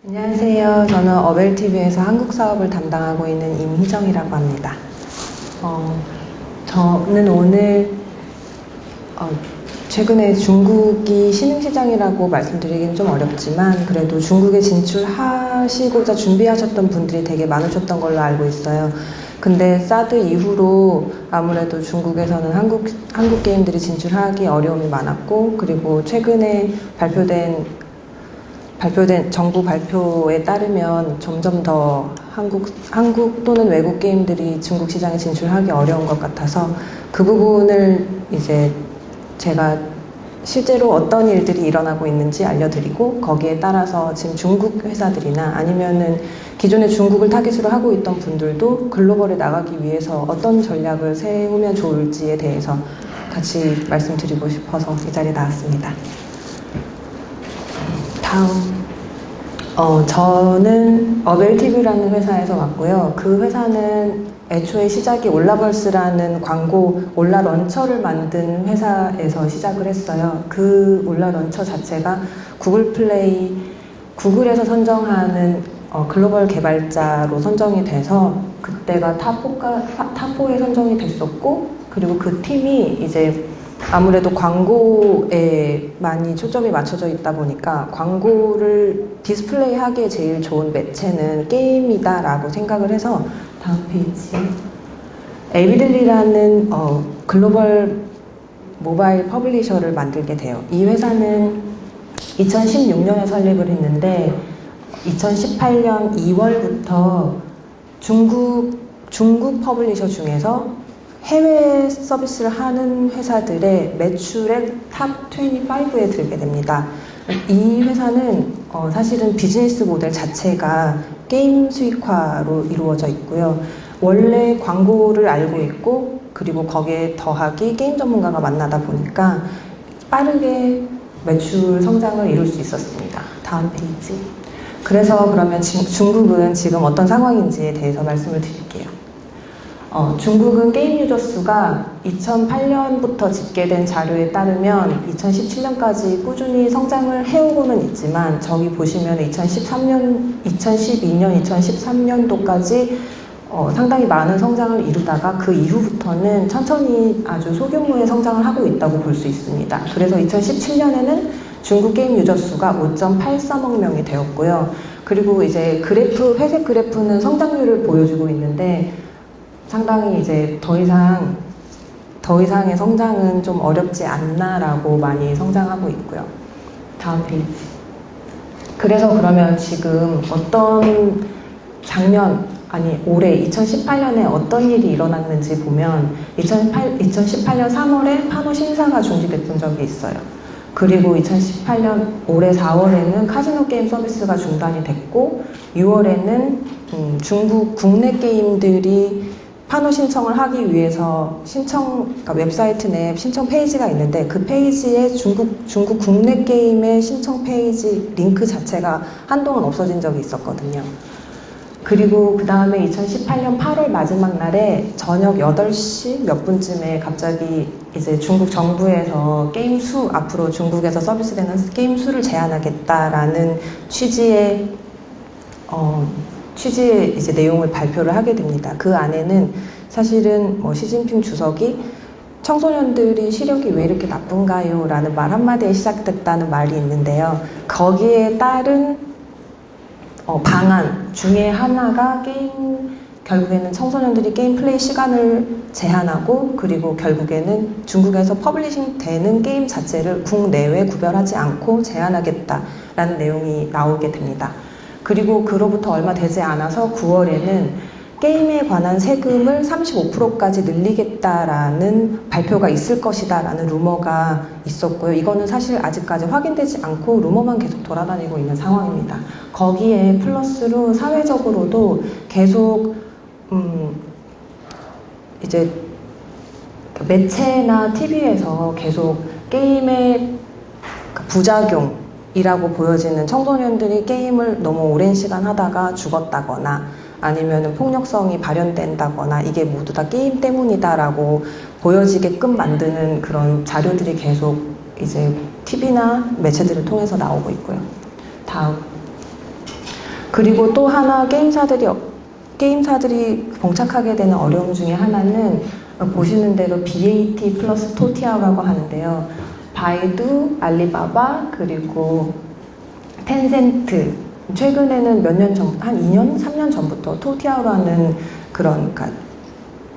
안녕하세요. 저는 어벨TV에서 한국 사업을 담당하고 있는 임희정이라고 합니다. 저는 오늘 최근에 중국이 신흥시장이라고 말씀드리기는 좀 어렵지만 그래도 중국에 진출하시고자 준비하셨던 분들이 되게 많으셨던 걸로 알고 있어요. 근데 사드 이후로 아무래도 중국에서는 한국 게임들이 진출하기 어려움이 많았고, 그리고 최근에 발표된 정부 발표에 따르면 점점 더 한국 또는 외국 게임들이 중국 시장에 진출하기 어려운 것 같아서 그 부분을 이제 제가 실제로 어떤 일들이 일어나고 있는지 알려드리고, 거기에 따라서 지금 중국 회사들이나 아니면은 기존에 중국을 타깃으로 하고 있던 분들도 글로벌에 나가기 위해서 어떤 전략을 세우면 좋을지에 대해서 같이 말씀드리고 싶어서 이 자리에 나왔습니다. 다음. 저는 어벨TV라는 회사에서 왔고요. 그 회사는 애초에 시작이 올라벌스라는 광고 올라 런처를 만든 회사에서 시작을 했어요. 그 올라 런처 자체가 구글 플레이, 구글에서 선정하는 글로벌 개발자로 선정이 돼서 그때가 탑4에 선정이 됐었고, 그리고 그 팀이 이제 아무래도 광고에 많이 초점이 맞춰져 있다 보니까 광고를 디스플레이 하기에 제일 좋은 매체는 게임이다 라고 생각을 해서, 다음 페이지, 에비들리라는 글로벌 모바일 퍼블리셔를 만들게 돼요. 이 회사는 2016년에 설립을 했는데 2018년 2월부터 중국 퍼블리셔 중에서 해외 서비스를 하는 회사들의 매출의 탑 25에 들게 됩니다. 이 회사는 사실은 비즈니스 모델 자체가 게임 수익화로 이루어져 있고요. 원래 광고를 알고 있고, 그리고 거기에 더하기 게임 전문가가 만나다 보니까 빠르게 매출 성장을 이룰 수 있었습니다. 다음 페이지. 그래서 그러면 중국은 지금 어떤 상황인지에 대해서 말씀을 드릴게요. 중국은 게임 유저 수가 2008년부터 집계된 자료에 따르면 2017년까지 꾸준히 성장을 해오고는 있지만, 저기 보시면 2012년, 2013년도까지 상당히 많은 성장을 이루다가 그 이후부터는 천천히 아주 소규모의 성장을 하고 있다고 볼 수 있습니다. 그래서 2017년에는 중국 게임 유저 수가 5.83억 명이 되었고요. 그리고 이제 회색 그래프는 성장률을 보여주고 있는데, 상당히 이제 더 이상의 성장은 좀 어렵지 않나라고 많이 성장하고 있고요. 다음 페이지. 그래서 그러면 지금 어떤 올해 2018년에 어떤 일이 일어났는지 보면 2018년 3월에 파노 심사가 중지됐던 적이 있어요. 그리고 2018년 올해 4월에는 카지노 게임 서비스가 중단이 됐고, 6월에는 중국 국내 게임들이 파노 신청을 하기 위해서 그러니까 웹사이트 내 신청 페이지가 있는데, 그 페이지에 중국 국내 게임의 신청 페이지 링크 자체가 한동안 없어진 적이 있었거든요. 그리고 그 다음에 2018년 8월 마지막 날에 저녁 8시 몇 분쯤에 갑자기 이제 중국 정부에서 앞으로 중국에서 서비스되는 게임 수를 제한하겠다라는 취지의 이제 내용을 발표를 하게 됩니다. 그 안에는 사실은 시진핑 주석이 청소년들이 시력이 왜 이렇게 나쁜가요? 라는 말 한마디에 시작됐다는 말이 있는데요. 거기에 따른 방안 중에 하나가 결국에는 청소년들이 게임 플레이 시간을 제한하고, 그리고 결국에는 중국에서 퍼블리싱 되는 게임 자체를 국내외 구별하지 않고 제한하겠다라는 내용이 나오게 됩니다. 그리고 그로부터 얼마 되지 않아서 9월에는 게임에 관한 세금을 35%까지 늘리겠다라는 발표가 있을 것이다 라는 루머가 있었고요. 이거는 사실 아직까지 확인되지 않고 루머만 계속 돌아다니고 있는 상황입니다. 거기에 플러스로 사회적으로도 계속 이제 매체나 TV에서 계속 게임의 부작용이라고 보여지는, 청소년들이 게임을 너무 오랜 시간 하다가 죽었다거나 아니면 폭력성이 발현된다거나 이게 모두 다 게임 때문이다라고 보여지게끔 만드는 그런 자료들이 계속 이제 TV나 매체들을 통해서 나오고 있고요. 다음. 그리고 또 하나 게임사들이 봉착하게 되는 어려움 중에 하나는 보시는 대로 BAT 플러스 토티아오라고 하는데요. 바이두, 알리바바, 그리고 텐센트. 최근에는 몇 년 전, 한 2년, 3년 전부터 토티아오라는 그런, 그러니까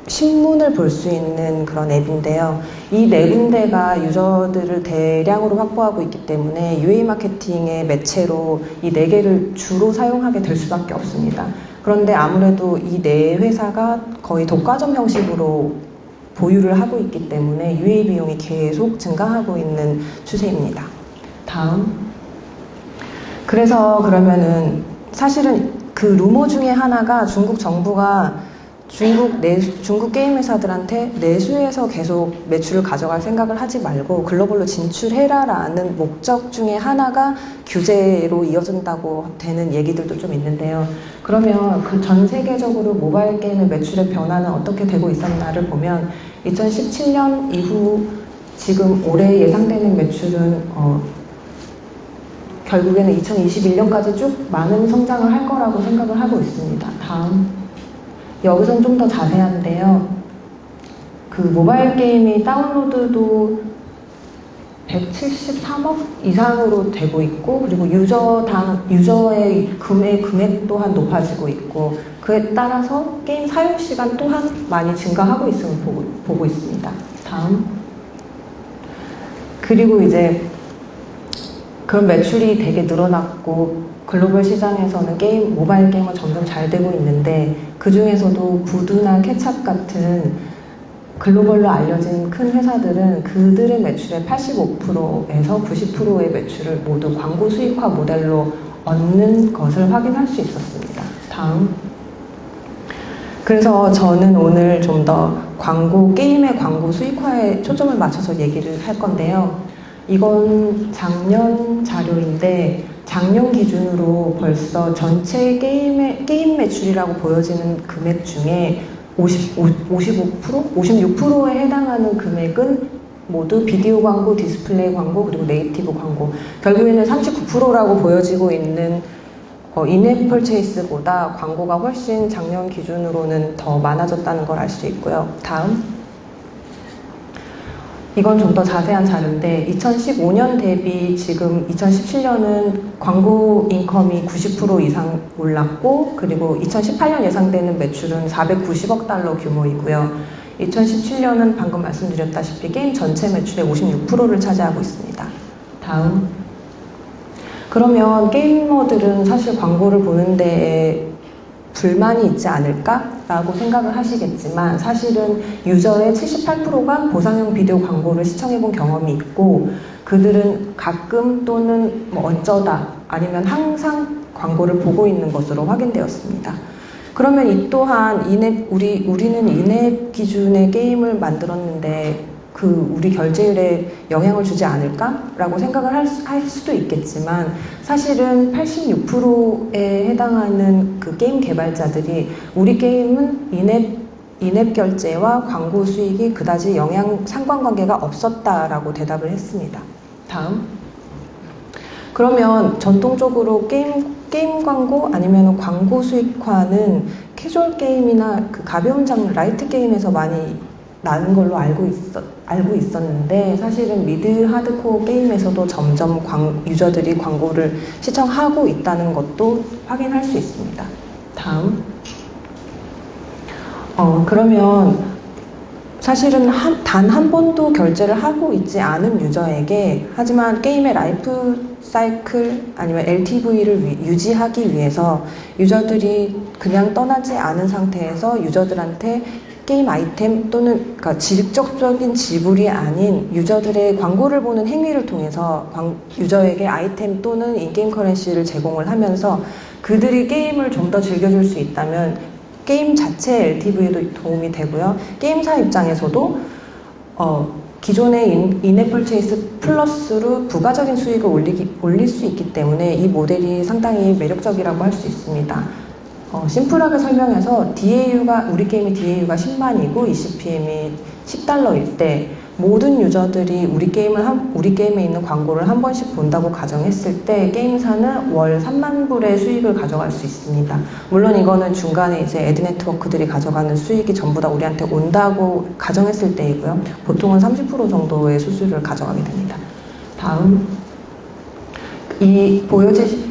신문을 볼 수 있는 그런 앱인데요. 이 네 군데가 유저들을 대량으로 확보하고 있기 때문에 UA 마케팅의 매체로 이 네 개를 주로 사용하게 될 수밖에 없습니다. 그런데 아무래도 이 네 회사가 거의 독과점 형식으로 보유를 하고 있기 때문에 UA 비용이 계속 증가하고 있는 추세입니다. 다음. 그래서 그러면은 사실은 그 루머 중에 하나가 중국 정부가 중국 게임 회사들한테 내수에서 계속 매출을 가져갈 생각을 하지 말고 글로벌로 진출해라라는 목적 중에 하나가 규제로 이어진다고 되는 얘기들도 좀 있는데요. 그러면 그 전 세계적으로 모바일 게임의 매출의 변화는 어떻게 되고 있었나를 보면 2017년 이후 지금 올해 예상되는 매출은 결국에는 2021년까지 쭉 많은 성장을 할 거라고 생각을 하고 있습니다. 다음. 여기서는 좀 더 자세한데요. 그 모바일 게임이 다운로드도 173억 이상으로 되고 있고, 그리고 유저의 금액 또한 높아지고 있고, 그에 따라서 게임 사용 시간 또한 많이 증가하고 있음을 보고 있습니다. 다음. 그리고 이제 그런 매출이 되게 늘어났고 글로벌 시장에서는 모바일 게임은 점점 잘 되고 있는데 그 중에서도 부두나 케찹 같은 글로벌로 알려진 큰 회사들은 그들의 매출의 85%에서 90%의 매출을 모두 광고 수익화 모델로 얻는 것을 확인할 수 있었습니다. 다음. 그래서 저는 오늘 좀 더 게임의 광고 수익화에 초점을 맞춰서 얘기를 할 건데요. 이건 작년 자료인데 작년 기준으로 벌써 전체 게임 매출이라고 보여지는 금액 중에 56%에 해당하는 금액은 모두 비디오 광고, 디스플레이 광고, 그리고 네이티브 광고. 결국에는 39%라고 보여지고 있는 인앱 펄체이스보다 광고가 훨씬 작년 기준으로는 더 많아졌다는 걸 알 수 있고요. 다음. 이건 좀 더 자세한 자료인데 2015년 대비 지금 2017년은 광고 인컴이 90% 이상 올랐고, 그리고 2018년 예상되는 매출은 490억 달러 규모이고요. 2017년은 방금 말씀드렸다시피 게임 전체 매출의 56%를 차지하고 있습니다. 다음. 그러면 게이머들은 사실 광고를 보는 데에 불만이 있지 않을까라고 생각을 하시겠지만 사실은 유저의 78%가 보상형 비디오 광고를 시청해본 경험이 있고 그들은 가끔 또는 어쩌다 아니면 항상 광고를 보고 있는 것으로 확인되었습니다. 그러면 이 또한 우리는 인앱 기준의 게임을 만들었는데 우리 결제율에 영향을 주지 않을까라고 생각을 할 수도 있겠지만 사실은 86%에 해당하는 그 게임 개발자들이 우리 게임은 인앱 결제와 광고 수익이 그다지 상관관계가 없었다라고 대답을 했습니다. 다음. 그러면 전통적으로 게임 광고 아니면 광고 수익화는 캐주얼 게임이나 그 가벼운 장르 라이트 게임에서 많이 나는 걸로 알고 있었는데 사실은 미드 하드코어 게임에서도 점점 유저들이 광고를 시청하고 있다는 것도 확인할 수 있습니다. 다음. 그러면 사실은 단 한 번도 결제를 하고 있지 않은 유저에게 하지만 게임의 라이프 사이클 아니면 LTV를 유지하기 위해서 유저들이 그냥 떠나지 않은 상태에서 유저들한테 게임 아이템 또는 그러니까 직접적인 지불이 아닌 유저들의 광고를 보는 행위를 통해서 유저에게 아이템 또는 인게임 커런시를 제공을 하면서 그들이 게임을 좀 더 즐겨줄 수 있다면 게임 자체 LTV에도 도움이 되고요. 게임사 입장에서도 기존의 인앱 펄체이스 플러스로 부가적인 수익을 올릴 수 있기 때문에 이 모델이 상당히 매력적이라고 할 수 있습니다. 심플하게 설명해서 우리 게임의 DAU가 10만이고 ECPM이 $10일 때 모든 유저들이 우리 게임에 있는 광고를 한 번씩 본다고 가정했을 때 게임사는 월 3만 불의 수익을 가져갈 수 있습니다. 물론 이거는 중간에 이제 애드 네트워크들이 가져가는 수익이 전부 다 우리한테 온다고 가정했을 때이고요. 보통은 30% 정도의 수수료를 가져가게 됩니다. 다음,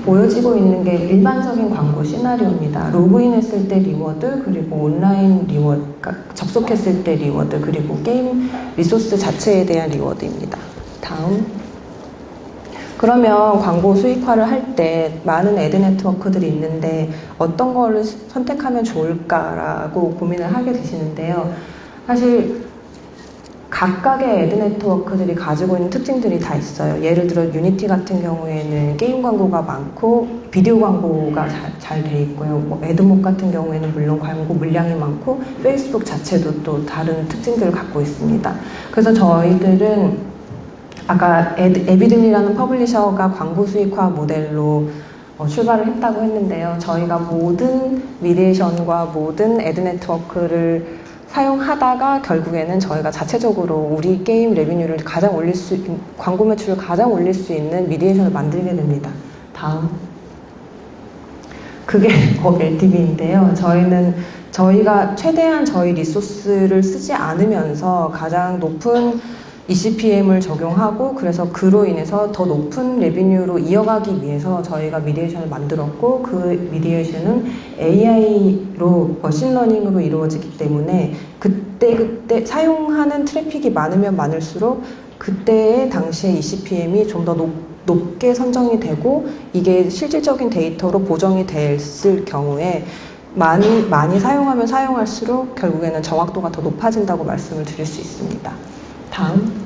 보여지고 있는 게 일반적인 광고 시나리오입니다. 로그인했을 때 리워드, 그리고 온라인 리워드, 그러니까 접속했을 때 리워드, 그리고 게임 리소스 자체에 대한 리워드입니다. 다음. 그러면 광고 수익화를 할 때 많은 애드 네트워크들이 있는데 어떤 거를 선택하면 좋을까라고 고민을 하게 되시는데요. 사실 각각의 애드 네트워크들이 가지고 있는 특징들이 다 있어요. 예를 들어 유니티 같은 경우에는 게임 광고가 많고 비디오 광고가 잘 돼 있고요. 뭐 애드몹 같은 경우에는 물론 광고 물량이 많고 페이스북 자체도 또 다른 특징들을 갖고 있습니다. 그래서 저희들은 아까 에비든이라는 퍼블리셔가 광고 수익화 모델로 출발을 했다고 했는데요. 저희가 모든 미디에이션과 모든 애드 네트워크를 사용하다가 결국에는 저희가 자체적으로 우리 게임 레비뉴를 광고 매출을 가장 올릴 수 있는 미디에이션을 만들게 됩니다. 다음. 그게 법 LTV인데요. 저희가 최대한 저희 리소스를 쓰지 않으면서 가장 높은 ECPM을 적용하고 그래서 그로 인해서 더 높은 레비뉴로 이어가기 위해서 저희가 미디에이션을 만들었고 그 미디에이션은 AI로 머신러닝으로 이루어지기 때문에 그때 사용하는 트래픽이 많으면 많을수록 그때의 당시의 ECPM이 좀 더 높게 선정이 되고 이게 실질적인 데이터로 보정이 됐을 경우에 많이 사용하면 사용할수록 결국에는 정확도가 더 높아진다고 말씀을 드릴 수 있습니다. 다음.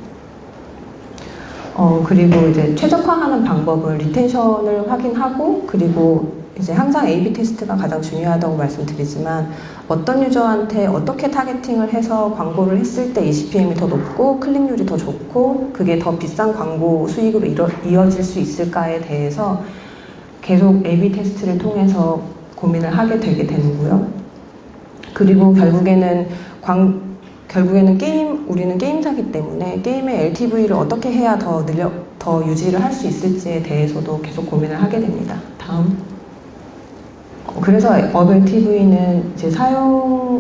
그리고 이제 최적화하는 방법은 리텐션을 확인하고 그리고 이제 항상 A/B 테스트가 가장 중요하다고 말씀드리지만 어떤 유저한테 어떻게 타겟팅을 해서 광고를 했을 때 ECPM이 더 높고 클릭률이 더 좋고 그게 더 비싼 광고 수익으로 이어질 수 있을까에 대해서 계속 A/B 테스트를 통해서 고민을 하게 되게 되는고요. 그리고 결국에는 우리는 게임사기 때문에 게임의 LTV를 어떻게 해야 더 유지를 할 수 있을지에 대해서도 계속 고민을 하게 됩니다. 다음. 그래서 업 LTV는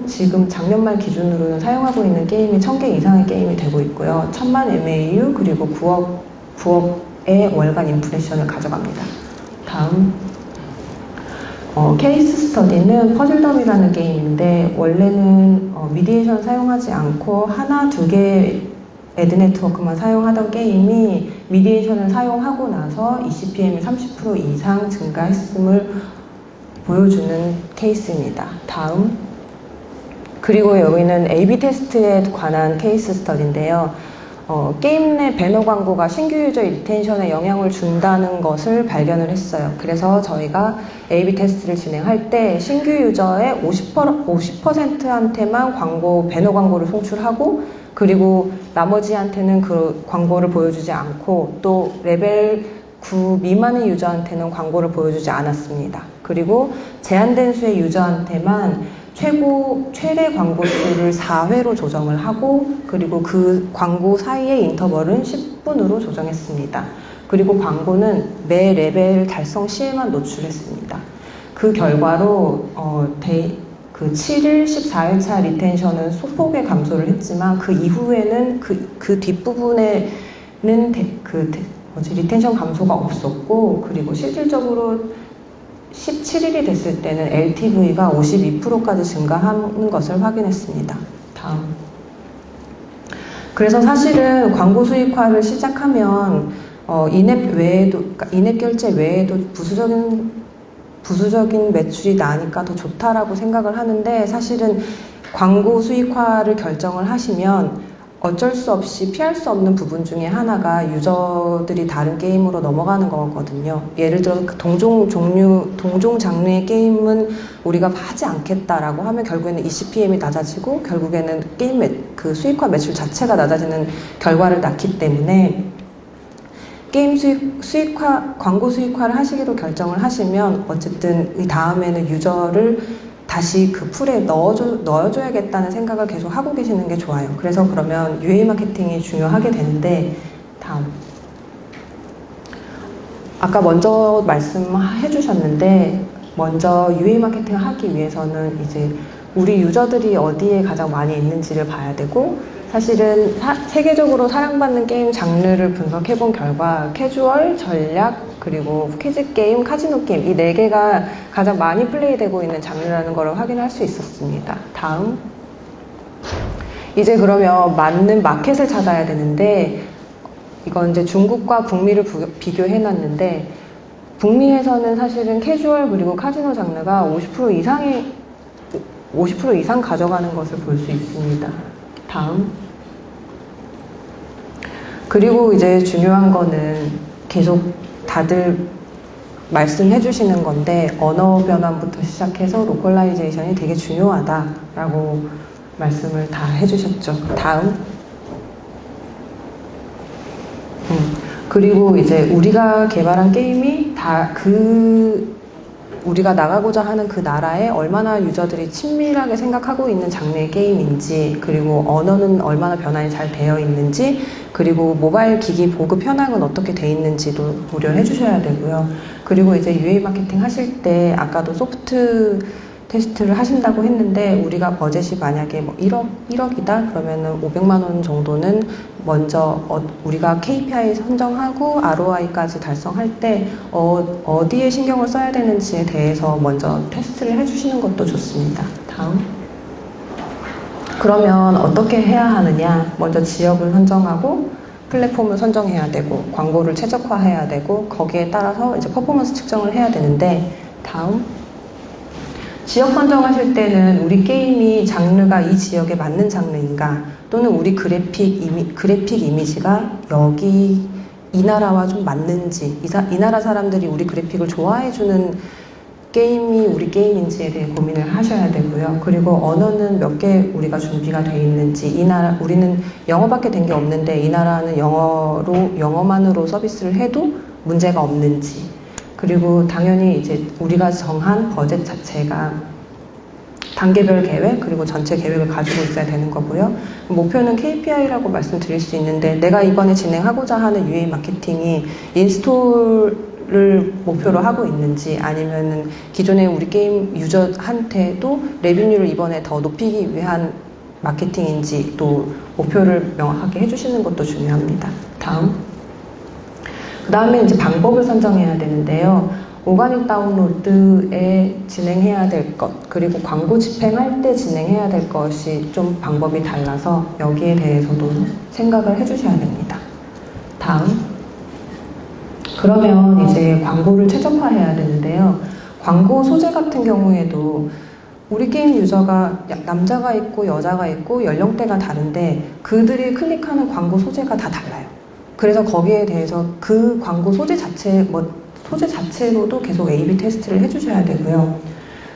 지금 작년 말 기준으로는 사용하고 있는 게임이 1000개 이상의 게임이 되고 있고요. 1000만 MAU 그리고 9억의 월간 임프레션을 가져갑니다. 다음. 케이스 스터디는 퍼즐더비라는 게임인데 원래는 미디에이션 사용하지 않고 하나, 두 개 애드 네트워크만 사용하던 게임이 미디에이션을 사용하고 나서 ECPM이 30% 이상 증가했음을 보여주는 케이스입니다. 다음. 그리고 여기는 A/B 테스트에 관한 케이스 스터디인데요. 게임 내 배너 광고가 신규 유저 리텐션에 영향을 준다는 것을 발견을 했어요. 그래서 저희가 A/B 테스트를 진행할 때 신규 유저의 50%한테만 배너 광고를 송출하고 그리고 나머지한테는 그 광고를 보여주지 않고 또 레벨 9 미만의 유저한테는 광고를 보여주지 않았습니다. 그리고 제한된 수의 유저한테만 최대 광고 수를 4회로 조정을 하고 그리고 그 광고 사이의 인터벌은 10분으로 조정했습니다. 그리고 광고는 매 레벨 달성 시에만 노출했습니다. 그 결과로 그 7일, 14일차 리텐션은 소폭의 감소를 했지만 그 이후에는 그 뒷부분에는 리텐션 감소가 없었고 그리고 실질적으로 17일이 됐을 때는 LTV가 52%까지 증가하는 것을 확인했습니다. 다음. 그래서 사실은 광고 수익화를 시작하면 인앱 결제 외에도 부수적인 매출이 나니까 더 좋다라고 생각을 하는데 사실은 광고 수익화를 결정을 하시면 어쩔 수 없이 피할 수 없는 부분 중에 하나가 유저들이 다른 게임으로 넘어가는 거거든요. 예를 들어 동종 장르의 게임은 우리가 하지 않겠다라고 하면 결국에는 ECPM이 낮아지고 결국에는 그 수익화 매출 자체가 낮아지는 결과를 낳기 때문에 게임 광고 수익화를 하시기로 결정을 하시면 어쨌든 이 다음에는 유저를 다시 그 풀에 넣어줘야겠다는 생각을 계속 하고 계시는 게 좋아요. 그래서 그러면 UA 마케팅이 중요하게 되는데, 다음. 아까 먼저 말씀해 주셨는데, 먼저 UA 마케팅을 하기 위해서는 이제 우리 유저들이 어디에 가장 많이 있는지를 봐야 되고, 사실은 세계적으로 사랑받는 게임 장르를 분석해 본 결과 캐주얼, 전략, 그리고 퀴즈 게임, 카지노 게임 이 4개가 가장 많이 플레이되고 있는 장르라는 걸 확인할 수 있었습니다. 다음. 이제 그러면 맞는 마켓을 찾아야 되는데, 이건 이제 중국과 북미를 비교해 놨는데, 북미에서는 사실은 캐주얼 그리고 카지노 장르가 50% 이상 가져가는 것을 볼 수 있습니다. 다음. 그리고 이제 중요한 거는 계속 다들 말씀해 주시는 건데, 언어 변환부터 시작해서 로컬라이제이션이 되게 중요하다라고 말씀을 다 해주셨죠. 다음. 그리고 이제 우리가 개발한 게임이 우리가 나가고자 하는 그 나라에 얼마나 유저들이 친밀하게 생각하고 있는 장르의 게임인지, 그리고 언어는 얼마나 변환이 잘 되어 있는지, 그리고 모바일 기기 보급 현황은 어떻게 되어 있는지도 고려해 주셔야 되고요. 그리고 이제 UA 마케팅 하실 때 아까도 소프트 테스트를 하신다고 했는데, 우리가 버젯이 만약에 뭐 1억이다 그러면은 500만 원 정도는 먼저 우리가 KPI 선정하고 ROI까지 달성할 때 어디에 신경을 써야 되는지에 대해서 먼저 테스트를 해주시는 것도 좋습니다. 다음. 그러면 어떻게 해야 하느냐? 먼저 지역을 선정하고 플랫폼을 선정해야 되고 광고를 최적화해야 되고 거기에 따라서 이제 퍼포먼스 측정을 해야 되는데, 다음. 지역 선정하실 때는 우리 게임이 장르가 이 지역에 맞는 장르인가, 또는 우리 그래픽 이미지가 여기 이 나라와 좀 맞는지, 이 나라 사람들이 우리 그래픽을 좋아해주는 게임이 우리 게임인지에 대해 고민을 하셔야 되고요. 그리고 언어는 몇 개 우리가 준비가 되어 있는지, 우리는 영어밖에 된 게 없는데 이 나라는 영어만으로 서비스를 해도 문제가 없는지, 그리고 당연히 이제 우리가 정한 버젯 자체가 단계별 계획 그리고 전체 계획을 가지고 있어야 되는 거고요. 목표는 KPI라고 말씀드릴 수 있는데, 내가 이번에 진행하고자 하는 UA 마케팅이 인스톨을 목표로 하고 있는지, 아니면은 기존의 우리 게임 유저한테도 레비뉴를 이번에 더 높이기 위한 마케팅인지 또 목표를 명확하게 해주시는 것도 중요합니다. 다음. 그 다음에 이제 방법을 선정해야 되는데요. 오가닉 다운로드에 진행해야 될 것, 그리고 광고 집행할 때 진행해야 될 것이 좀 방법이 달라서 여기에 대해서도 생각을 해주셔야 됩니다. 다음. 그러면 이제 광고를 최적화해야 되는데요. 광고 소재 같은 경우에도 우리 게임 유저가 남자가 있고 여자가 있고 연령대가 다른데 그들이 클릭하는 광고 소재가 다 달라요. 그래서 거기에 대해서 그 광고 소재 자체로도 계속 A/B 테스트를 해주셔야 되고요.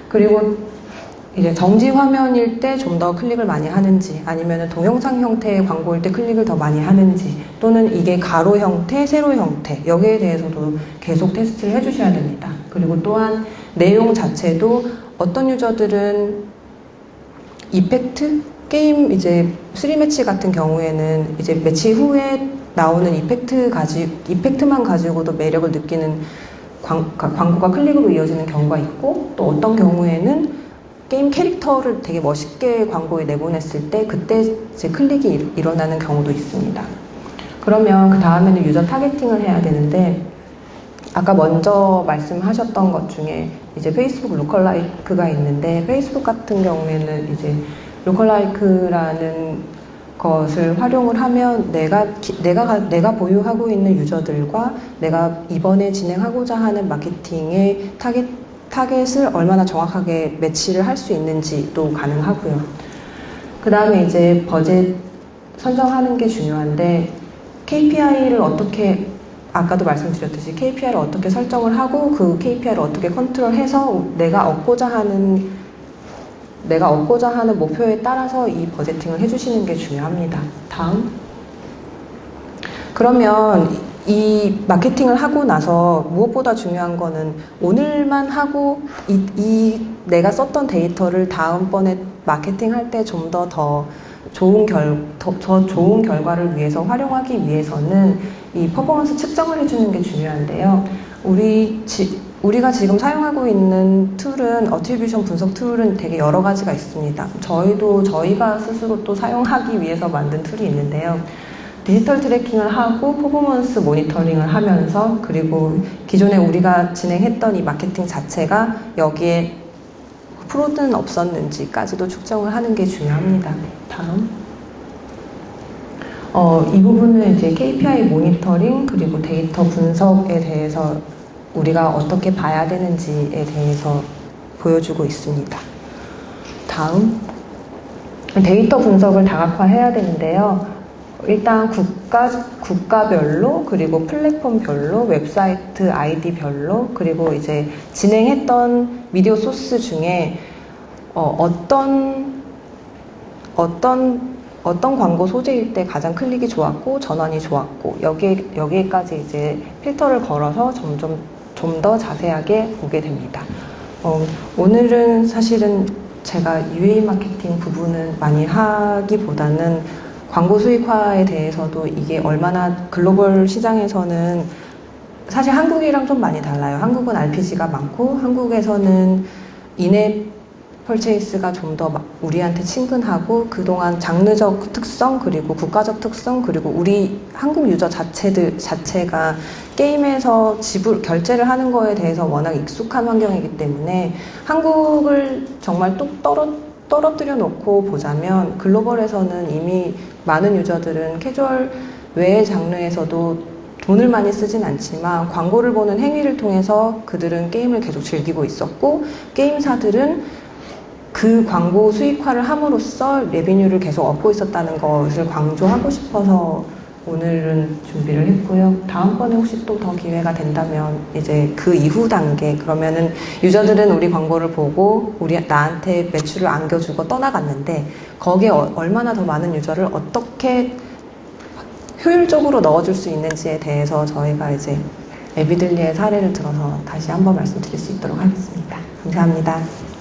그리고 이제 정지 화면일 때 좀 더 클릭을 많이 하는지, 아니면 동영상 형태의 광고일 때 클릭을 더 많이 하는지, 또는 이게 가로 형태, 세로 형태, 여기에 대해서도 계속 테스트를 해주셔야 됩니다. 그리고 또한 내용 자체도 어떤 유저들은 이펙트? 게임 이제 3매치 같은 경우에는 이제 매치 후에 나오는 이펙트만 가지고도 매력을 느끼는 광고가 클릭으로 이어지는 경우가 있고, 또 어떤 경우에는 게임 캐릭터를 되게 멋있게 광고에 내보냈을 때 그때 이제 클릭이 일어나는 경우도 있습니다. 그러면 그 다음에는 유저 타겟팅을 해야 되는데, 아까 먼저 말씀하셨던 것 중에 이제 페이스북 로컬라이크가 있는데, 페이스북 같은 경우에는 이제 로컬라이크라는 것을 활용을 하면 내가 보유하고 있는 유저들과 내가 이번에 진행하고자 하는 마케팅의 타겟을 얼마나 정확하게 매치를 할 수 있는지도 가능하고요. 그 다음에 이제 버젯 선정하는 게 중요한데, KPI를 어떻게, 아까도 말씀드렸듯이 KPI를 어떻게 설정을 하고 그 KPI를 어떻게 컨트롤해서 내가 얻고자 하는 목표에 따라서 이 버제팅을 해주시는 게 중요합니다. 다음. 그러면 이 마케팅을 하고 나서 무엇보다 중요한 거는 오늘만 하고 이 내가 썼던 데이터를 다음번에 마케팅할 때 좀 더 좋은 결과를 위해서 활용하기 위해서는 이 퍼포먼스 측정을 해주는 게 중요한데요. 우리가 지금 사용하고 있는 툴은 어트리뷰션 분석 툴은 되게 여러 가지가 있습니다. 저희가 스스로 또 사용하기 위해서 만든 툴이 있는데요. 디지털 트래킹을 하고 퍼포먼스 모니터링을 하면서 그리고 기존에 우리가 진행했던 이 마케팅 자체가 여기에 프로드는 없었는지까지도 측정을 하는 게 중요합니다. 다음. 이 부분은 이제 KPI 모니터링 그리고 데이터 분석에 대해서 우리가 어떻게 봐야 되는지에 대해서 보여주고 있습니다. 다음. 데이터 분석을 다각화해야 되는데요. 일단 국가별로 그리고 플랫폼별로 웹사이트 아이디별로 그리고 이제 진행했던 미디어 소스 중에 어떤 광고 소재일 때 가장 클릭이 좋았고 전환이 좋았고 여기에까지 이제 필터를 걸어서 좀 더 자세하게 보게 됩니다. 오늘은 사실은 제가 UA 마케팅 부분은 많이 하기보다는 광고 수익화에 대해서도 이게 얼마나 글로벌 시장에서는 사실 한국이랑 좀 많이 달라요. 한국은 RPG가 많고 한국에서는 인앱 펄체이스가 좀 더 우리한테 친근하고 그동안 장르적 특성 그리고 국가적 특성 그리고 우리 한국 유저 자체가 게임에서 결제를 하는 거에 대해서 워낙 익숙한 환경이기 때문에 한국을 정말 뚝 떨어뜨려 놓고 보자면 글로벌에서는 이미 많은 유저들은 캐주얼 외의 장르에서도 돈을 많이 쓰진 않지만 광고를 보는 행위를 통해서 그들은 게임을 계속 즐기고 있었고 게임사들은 그 광고 수익화를 함으로써 레비뉴를 계속 얻고 있었다는 것을 강조하고 싶어서 오늘은 준비를 했고요. 다음번에 혹시 또 더 기회가 된다면 이제 그 이후 단계 그러면은 유저들은 우리 광고를 보고 나한테 매출을 안겨주고 떠나갔는데 거기에 얼마나 더 많은 유저를 어떻게 효율적으로 넣어줄 수 있는지에 대해서 저희가 이제 에비들리의 사례를 들어서 다시 한번 말씀드릴 수 있도록 하겠습니다. 감사합니다.